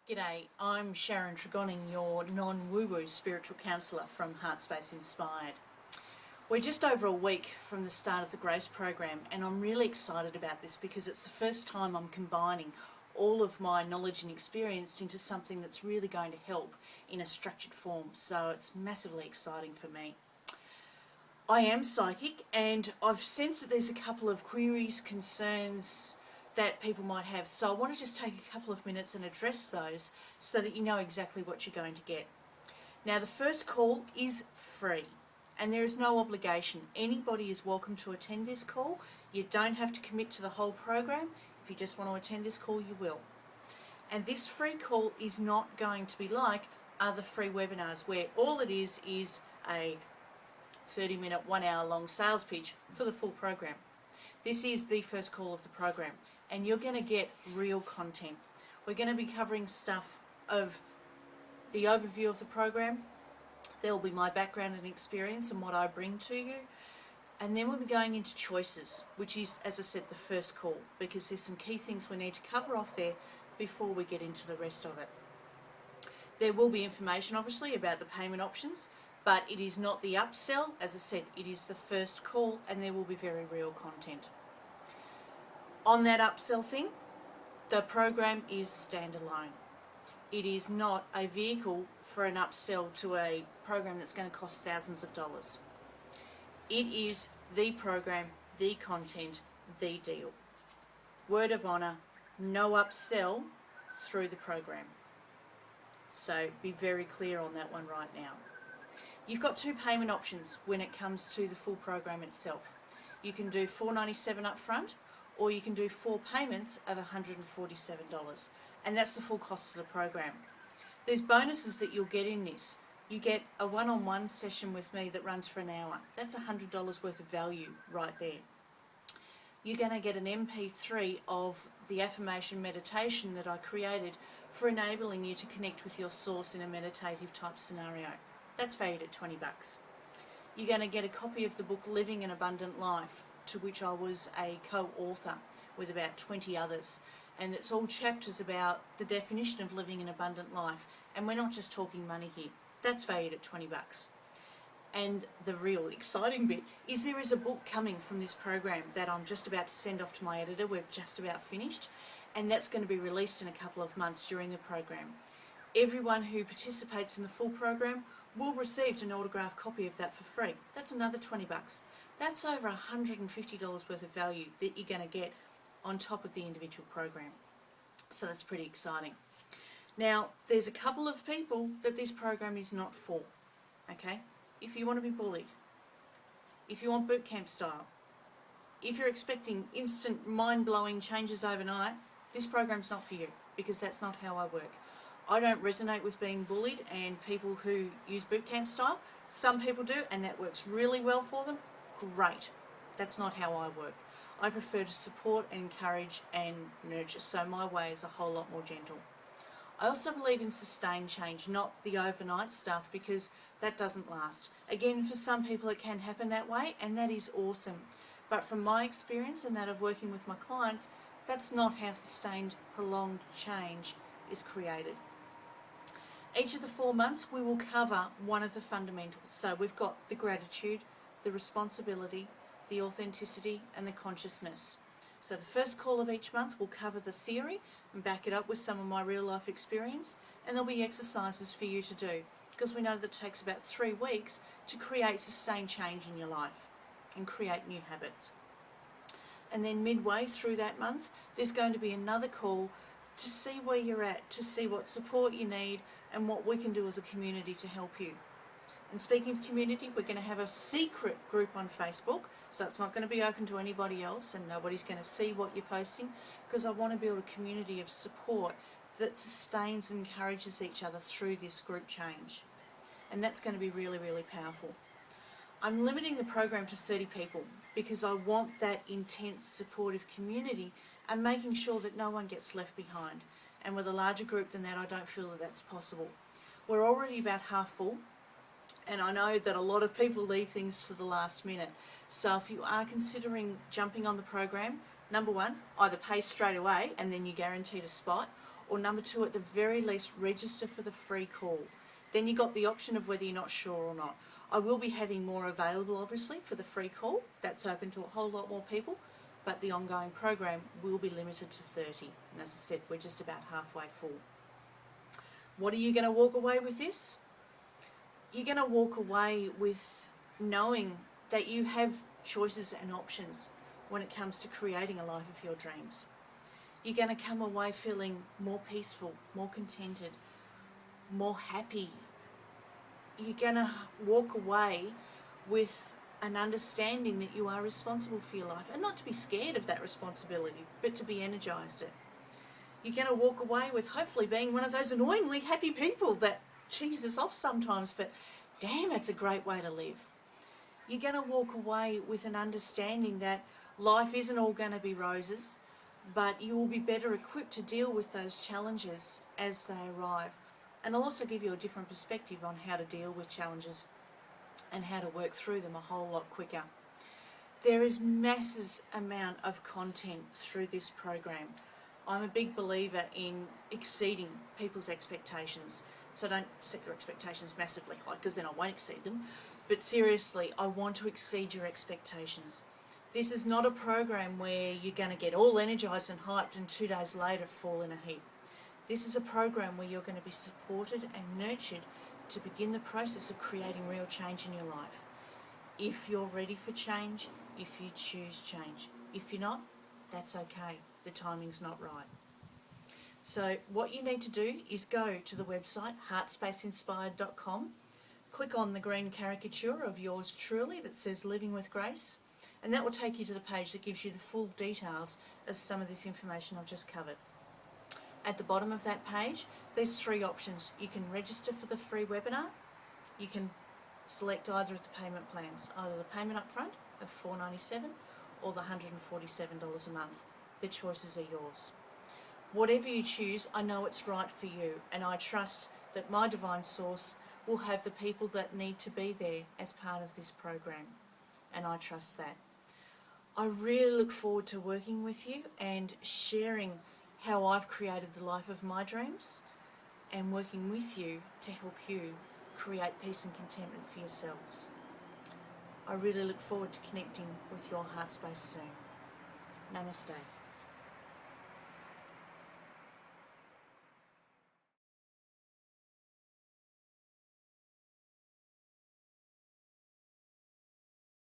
G'day, I'm Sharon Tregonning, your non-woo-woo spiritual counsellor from Heartspace Inspired. We're just over a week from the start of the Grace program, and I'm really excited about this because it's the first time I'm combining all of my knowledge and experience into something that's really going to help in a structured form, so it's massively exciting for me. I am psychic, and I've sensed that there's a couple of queries, concerns that people might have, so I want to just take a couple of minutes and address those so that you know exactly what you're going to get. Now, the first call is free and there is no obligation. Anybody is welcome to attend this call. You don't have to commit to the whole program. If you just want to attend this call, you will. And this free call is not going to be like other free webinars where all it is a 30-minute, 1 hour long sales pitch for the full program. This is the first call of the program, and you're going to get real content. We're going to be covering stuff of the overview of the program. There will be my background and experience and what I bring to you. And then we'll be going into choices, which is, as I said, the first call, because there's some key things we need to cover off there before we get into the rest of it. There will be information, obviously, about the payment options, but it is not the upsell. As I said, it is the first call, and there will be very real content. On that upsell thing, the program is standalone. It is not a vehicle for an upsell to a program that's going to cost thousands of dollars. It is the program, the content, the deal. Word of honour, no upsell through the program. So be very clear on that one right now. You've got two payment options when it comes to the full program itself. You can do $497 up front, or you can do 4 payments of $147, and that's the full cost of the program. There's bonuses that you'll get in this. You get a one-on-one session with me that runs for an hour. That's $100 worth of value right there. You're going to get an MP3 of the affirmation meditation that I created for enabling you to connect with your source in a meditative type scenario. That's valued at $20. You're going to get a copy of the book Living an Abundant Life, to which I was a co-author with about 20 others. And it's all chapters about the definition of living an abundant life. And we're not just talking money here. That's valued at $20. And the real exciting bit is there is a book coming from this program that I'm just about to send off to my editor. We've just about finished. And that's going to be released in a couple of months during the program. Everyone who participates in the full program will receive an autographed copy of that for free. That's another $20. That's over $150 worth of value that you're going to get on top of the individual program. So that's pretty exciting. Now, there's a couple of people that this program is not for, okay? If you want to be bullied, if you want boot camp style, if you're expecting instant mind-blowing changes overnight, this program's not for you, because that's not how I work. I don't resonate with being bullied and people who use boot camp style. Some people do, and that works really well for them. Great. That's not how I work. I prefer to support, encourage and nurture, so my way is a whole lot more gentle. I also believe in sustained change, not the overnight stuff, because that doesn't last. Again, for some people it can happen that way, and that is awesome. But from my experience and that of working with my clients, that's not how sustained, prolonged change is created. Each of the 4 months we will cover one of the fundamentals. So we've got the gratitude, the responsibility, the authenticity and the consciousness. So the first call of each month will cover the theory and back it up with some of my real life experience, and there'll be exercises for you to do, because we know that it takes about 3 weeks to create sustained change in your life and create new habits. And then midway through that month there's going to be another call to see where you're at, to see what support you need and what we can do as a community to help you. And speaking of community, we're going to have a secret group on Facebook, so it's not going to be open to anybody else and nobody's going to see what you're posting, because I want to build a community of support that sustains and encourages each other through this group change. And that's going to be really, really powerful. I'm limiting the program to 30 people because I want that intense supportive community and making sure that no one gets left behind. And with a larger group than that, I don't feel that that's possible. We're already about half full, and I know that a lot of people leave things to the last minute. So if you are considering jumping on the program, number one, either pay straight away and then you're guaranteed a spot, or number 2, at the very least, register for the free call. Then you got the option of whether you're not sure or not. I will be having more available, obviously, for the free call. That's open to a whole lot more people, but the ongoing program will be limited to 30. And as I said, we're just about halfway full. What are you going to walk away with this? You're going to walk away with knowing that you have choices and options when it comes to creating a life of your dreams. You're going to come away feeling more peaceful, more contented, more happy. You're going to walk away with an understanding that you are responsible for your life, and not to be scared of that responsibility, but to be energised it. You're going to walk away with hopefully being one of those annoyingly happy people that cheese us off sometimes, but damn, it's a great way to live. You're going to walk away with an understanding that life isn't all going to be roses, but you will be better equipped to deal with those challenges as they arrive. And I'll also give you a different perspective on how to deal with challenges and how to work through them a whole lot quicker. There is massive amount of content through this program. I'm a big believer in exceeding people's expectations. So don't set your expectations massively high, because then I won't exceed them. But seriously, I want to exceed your expectations. This is not a program where you're going to get all energised and hyped and 2 days later fall in a heap. This is a program where you're going to be supported and nurtured to begin the process of creating real change in your life. If you're ready for change, if you choose change. If you're not, that's okay. The timing's not right. So what you need to do is go to the website heartspaceinspired.com, click on the green caricature of yours truly that says Living with Grace, and that will take you to the page that gives you the full details of some of this information I've just covered. At the bottom of that page, there's 3 options. You can register for the free webinar, you can select either of the payment plans, either the payment up front of $497 or the $147 a month. The choices are yours. Whatever you choose, I know it's right for you, and I trust that my divine source will have the people that need to be there as part of this program, and I trust that. I really look forward to working with you and sharing how I've created the life of my dreams, and working with you to help you create peace and contentment for yourselves. I really look forward to connecting with your heart space soon. Namaste.